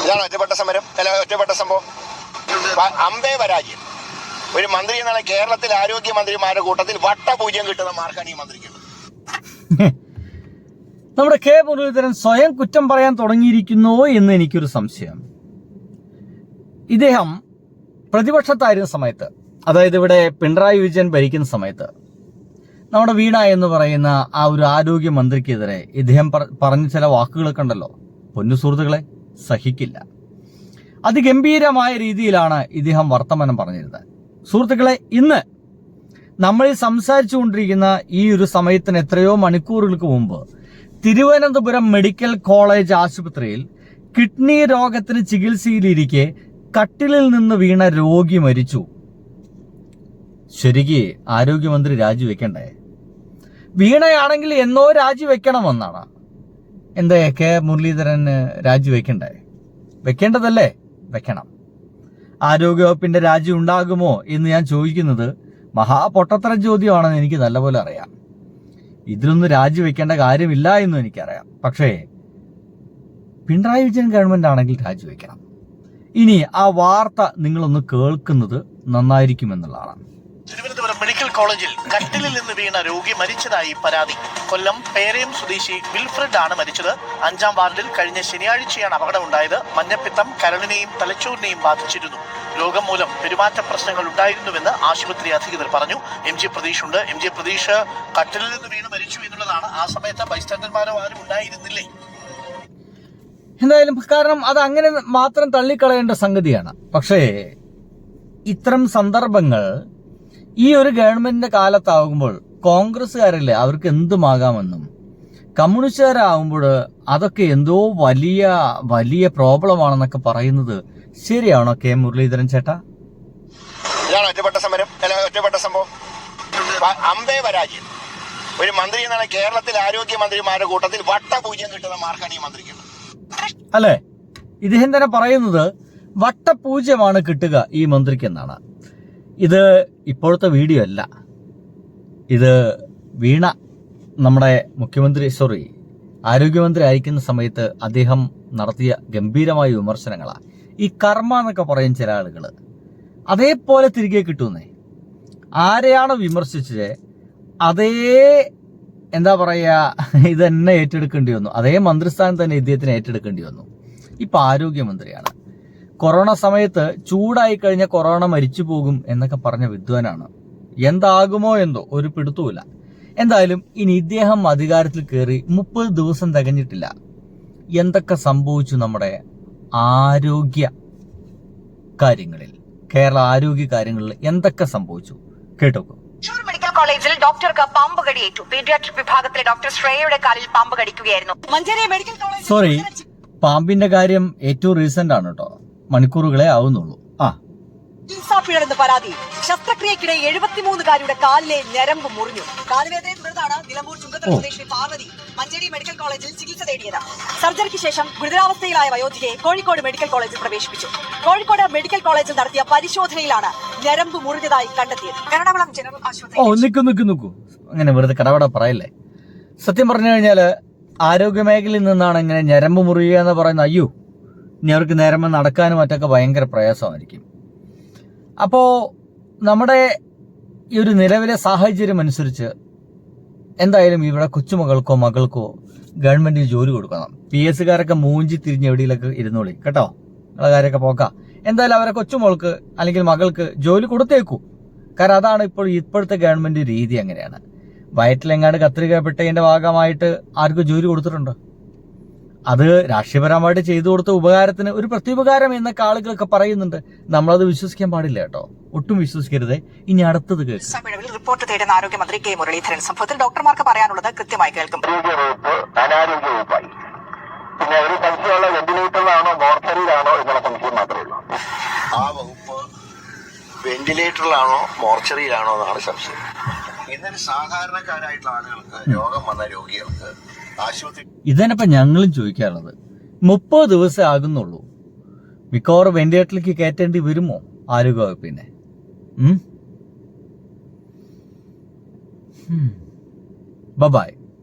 ഇതാണ് ഒറ്റപ്പെട്ട സമരം, അല്ല ഒറ്റപ്പെട്ട സംഭവം. അമ്പേ പരാജയം. ഒരു മന്ത്രി എന്നാണ് കേരളത്തിലെ ആരോഗ്യമന്ത്രിമാരുടെ കൂട്ടത്തിൽ വട്ടപൂജ്യം കിട്ടുന്ന മാർക്കാണ് ഈ മന്ത്രിക്കുള്ളത്. നമ്മുടെ കെ മുരളീധരൻ സ്വയം കുറ്റം പറയാൻ തുടങ്ങിയിരിക്കുന്നോ എന്ന് എനിക്കൊരു സംശയം. ഇദ്ദേഹം പ്രതിപക്ഷത്തായിരുന്ന സമയത്ത്, അതായത് ഇവിടെ പിണറായി വിജയൻ ഭരിക്കുന്ന സമയത്ത്, നമ്മുടെ വീണ എന്ന് പറയുന്ന ആ ഒരു ആരോഗ്യമന്ത്രിക്കെതിരെ ഇദ്ദേഹം പറഞ്ഞ ചില വാക്കുകളൊക്കെ ഉണ്ടല്ലോ, പൊന്നു സുഹൃത്തുക്കളെ, സഹിക്കില്ല. അതിഗംഭീരമായ രീതിയിലാണ് ഇദ്ദേഹം വർത്തമാനം പറഞ്ഞിരുന്നത്. സുഹൃത്തുക്കളെ, ഇന്ന് നമ്മൾ സംസാരിച്ചു കൊണ്ടിരിക്കുന്ന ഈ ഒരു സമയത്തിന് എത്രയോ മണിക്കൂറുകൾക്ക് മുമ്പ് തിരുവനന്തപുരം മെഡിക്കൽ കോളേജ് ആശുപത്രിയിൽ കിഡ്നി രോഗത്തിന് ചികിത്സയിലിരിക്കെ കട്ടിലിൽ നിന്ന് വീണ രോഗി മരിച്ചു. ശരിക്ക് ആരോഗ്യമന്ത്രി രാജിവെക്കണ്ടേ? വീണയാണെങ്കിൽ എന്നോ രാജിവെക്കണമെന്നാണ്. എന്താ കെ മുരളീധരൻ രാജിവെക്കണ്ടേ? വെക്കേണ്ടതല്ലേ? വെക്കണം. ആരോഗ്യവകുപ്പിന്റെ രാജി ഉണ്ടാകുമോ എന്ന് ഞാൻ ചോദിക്കുന്നത് മഹാപൊട്ടത്തര ചോദ്യമാണെന്ന് എനിക്ക് നല്ലപോലെ അറിയാം. ഇതിലൊന്നും രാജിവെക്കേണ്ട കാര്യമില്ല എന്നും എനിക്കറിയാം. പക്ഷേ പിണറായി വിജയൻ ഗവൺമെന്റ് ആണെങ്കിൽ രാജിവെക്കണം. ഇനി ആ വാർത്ത നിങ്ങളൊന്ന് കേൾക്കുന്നത് നന്നായിരിക്കുമെന്നുള്ളതാണ്. തിരുവനന്തപുരം മെഡിക്കൽ കോളേജിൽ കട്ടിലിൽ നിന്ന് വീണ രോഗി മരിച്ചതായി പരാതി. കൊല്ലം പേരയം സ്വദേശി വിൽഫ്രഡ് ആണ് മരിച്ചത്. 5-ാം വാർഡിൽ കഴിഞ്ഞ ശനിയാഴ്ചയാണ് അപകടമുണ്ടായത്. മഞ്ഞപ്പിത്തം കരളിനെയും തലച്ചോറിനെയും ബാധിച്ചിരുന്നു. രോഗം മൂലം പെരുമാറ്റ പ്രശ്നങ്ങൾ ഉണ്ടായിരുന്നുവെന്ന് ആശുപത്രി അധികൃതർ പറഞ്ഞു. MG പ്രതീഷ് ഉണ്ട്. MG പ്രതീഷ്, കട്ടിലിൽ നിന്ന് വീണ് മരിച്ചു എന്നുള്ളതാണ്. ആ സമയത്ത് ബൈസ്റ്റാൻഡർമാരോ ആരും ഉണ്ടായിരുന്നില്ലേ? എന്തായാലും കാരണം അത് അങ്ങനെ മാത്രം തള്ളിക്കളയേണ്ട സംഗതിയാണ്. പക്ഷേ ഇത്തരം സന്ദർഭങ്ങൾ ഈ ഒരു ഗവൺമെന്റിന്റെ കാലത്താകുമ്പോൾ കോൺഗ്രസ്സുകാരല്ലേ അവർക്ക് എന്തുമാകാമെന്നും, കമ്മ്യൂണിസ്റ്റുകാരാകുമ്പോൾ അതൊക്കെ എന്തോ വലിയ വലിയ പ്രോബ്ലമാണെന്നൊക്കെ പറയുന്നത് ശരിയാണോ കെ മുരളീധരൻ ചേട്ടാ? ഇതാണ് ഒറ്റപ്പെട്ട സമരം, അല്ല ഒറ്റപ്പെട്ട സംഭവം. അമ്പേ പരാജയം. ഒരു മന്ത്രി എന്നാണ് കേരളത്തിലെ ആരോഗ്യമന്ത്രിമാരുടെ കൂട്ടത്തിൽ വട്ടപൂജ്യം കിട്ടുന്ന മാർക്കാണ് ഈ മന്ത്രിക്കുള്ളത്. അല്ലേ? ഇദ്ദേഹം തന്നെ പറയുന്നത് വട്ടപൂജ്യമാണ് കിട്ടുക ഈ മന്ത്രിക്ക് എന്നാണ്. ഇത് ഇപ്പോഴത്തെ വീഡിയോ അല്ല. ഇത് വീണ നമ്മുടെ ആരോഗ്യമന്ത്രി ആയിരിക്കുന്ന സമയത്ത് അദ്ദേഹം നടത്തിയ ഗംഭീരമായ വിമർശനങ്ങളാണ്. ഈ കർമ്മ എന്നൊക്കെ പറയും ചില ആളുകൾ, അതേപോലെ തിരികെ കിട്ടുന്നേ. ആരെയാണ് വിമർശിച്ചത് അതേ എന്താ പറയുക, ഇതെന്നെ ഏറ്റെടുക്കേണ്ടി വന്നു. അതേ മന്ത്രിസ്ഥാനം തന്നെ ഇദ്ദേഹത്തിന് ഏറ്റെടുക്കേണ്ടി വന്നു. ഇപ്പം ആരോഗ്യമന്ത്രിയാണ്. കൊറോണ സമയത്ത് ചൂടായി കഴിഞ്ഞ കൊറോണ മരിച്ചു പോകും എന്നൊക്കെ പറഞ്ഞ വിദ്വാനാണ്. എന്താകുമോ എന്തോ ഒരു പിടുത്തവുമില്ല. എന്തായാലും ഇനി ഇദ്ദേഹം അധികാരത്തിൽ കയറി 30 ദിവസം തികഞ്ഞിട്ടില്ല. എന്തൊക്കെ സംഭവിച്ചു നമ്മുടെ ആരോഗ്യ കാര്യങ്ങളിൽ, കേരള ആരോഗ്യ കാര്യങ്ങളിൽ എന്തൊക്കെ സംഭവിച്ചു കേട്ടോക്കൂ. മെഡിക്കൽ കോളേജിൽ ഡോക്ടർക്ക് പാമ്പ് കടിയേറ്റു. പീഡിയാട്രിക് വിഭാഗത്തിലെ ഡോക്ടർ ശ്രേയയുടെ കാലിൽ പാമ്പ് കടിക്കുകയായിരുന്നു. മഞ്ചേരി മെഡിക്കൽ കോളേജ് പാമ്പിന്റെ കാര്യം ഏറ്റവും റീസെന്റ് ആണ് കേട്ടോ, മണിക്കൂറുകളെ ആവുന്നുള്ളൂ. ചികിത്സാപ്പിഴെന്ന് പരാതി. ശസ്ത്രക്രിയക്കിടെ 73-കാരിയുടെ കാലിലെ ഞരമ്പ് മുറിഞ്ഞു. കാലുവേദനയെ തുടർന്നാണ് നിലമ്പൂർ ചുങ്കത്തറ സ്വദേശി പാർവതി മഞ്ചേരി മെഡിക്കൽ കോളേജിൽ ചികിത്സ തേടിയത്. സർജറിക്ക് ശേഷം ഗുരുതരാവസ്ഥയിലായ വയോധികയെ കോഴിക്കോട് മെഡിക്കൽ കോളേജിൽ പ്രവേശിപ്പിച്ചു. കോഴിക്കോട് മെഡിക്കൽ കോളേജിൽ നടത്തിയ പരിശോധനയിലാണ് ഞരമ്പ് മുറിഞ്ഞതായി കണ്ടെത്തിയത്. എറണാകുളം ജനറൽ ആശുപത്രി നിൽക്കൂ അങ്ങനെ വെറുതെ കടവട പറയല്ലേ. സത്യം പറഞ്ഞു കഴിഞ്ഞാല് ആരോഗ്യമേഖലയിൽ നിന്നാണ് ഇങ്ങനെ ഞരമ്പ് മുറിയുക എന്ന് പറയുന്നത്. അയ്യോ, ഇനി അവർക്ക് നേരമ്പ് നടക്കാനും മറ്റൊക്കെ ഭയങ്കര പ്രയാസമായിരിക്കും. അപ്പോൾ നമ്മുടെ ഈ ഒരു നിലവിലെ സാഹചര്യം അനുസരിച്ച് എന്തായാലും ഇവിടെ കൊച്ചുമകൾക്കോ മകൾക്കോ ഗവൺമെന്റിന് ജോലി കൊടുക്കണം. PSകാരൊക്കെ മൂഞ്ചി തിരിഞ്ഞ് എവിടെയൊക്കെ ഇരുന്നോളി കേട്ടോ, നിങ്ങളെ കാര്യമൊക്കെ പോക്കാം. എന്തായാലും അവരെ കൊച്ചുമോൾക്ക് അല്ലെങ്കിൽ മകൾക്ക് ജോലി കൊടുത്തേക്കൂ. കാരണം അതാണ് ഇപ്പോഴത്തെ ഗവൺമെന്റ് രീതി. അങ്ങനെയാണ്. വയറ്റിലെങ്ങാണ്ട് കത്രിക പെട്ടതിന്റെ ഭാഗമായിട്ട് ആർക്കും ജോലി കൊടുത്തിട്ടുണ്ടോ? അത് രാഷ്ട്രീയപരമായിട്ട് ചെയ്തു കൊടുത്ത ഉപകാരത്തിന് ഒരു പ്രത്യുപകാരം എന്നൊക്കെ ആളുകളൊക്കെ പറയുന്നുണ്ട്. നമ്മളത് വിശ്വസിക്കാൻ പാടില്ല കേട്ടോ, ഒട്ടും വിശ്വസിക്കരുത്. ഇനി അടുത്തത് കേൾക്കും. റിപ്പോർട്ട് തേടുന്ന ആരോഗ്യമന്ത്രി കെ മുരളീധരൻ സംഭവത്തിൽ ഡോക്ടർമാർക്ക് പറയാനുള്ളത് കൃത്യമായി കേൾക്കും. അനാരോഗ്യ വകുപ്പായി. പിന്നെ ഒരു സംശയമുള്ള വെന്റിലേറ്ററിലാണോ മോർച്ചറിയിലാണോ എന്നുള്ള സംശയം മാത്രമേ ഉള്ളൂ. ആ വകുപ്പ് വെന്റിലേറ്ററിലാണോ മോർച്ചറിയിലാണോ എന്നാണ് സംശയം. ഇന്നലെ സാധാരണക്കാരായിട്ടുള്ള ആളുകൾക്ക്, രോഗം വന്ന രോഗികൾക്ക് ആശുപത്രി ഇതന്നെപ്പോ ഞങ്ങളും ചോദിക്കാറുള്ളത്. 30 ദിവസം ആകുന്നുള്ളൂ. മിക്കവാറും വെന്റിലേറ്ററിലേക്ക് കയറ്റേണ്ടി വരുമോ ആരോഗ്യവകുപ്പിനെ? ബൈ.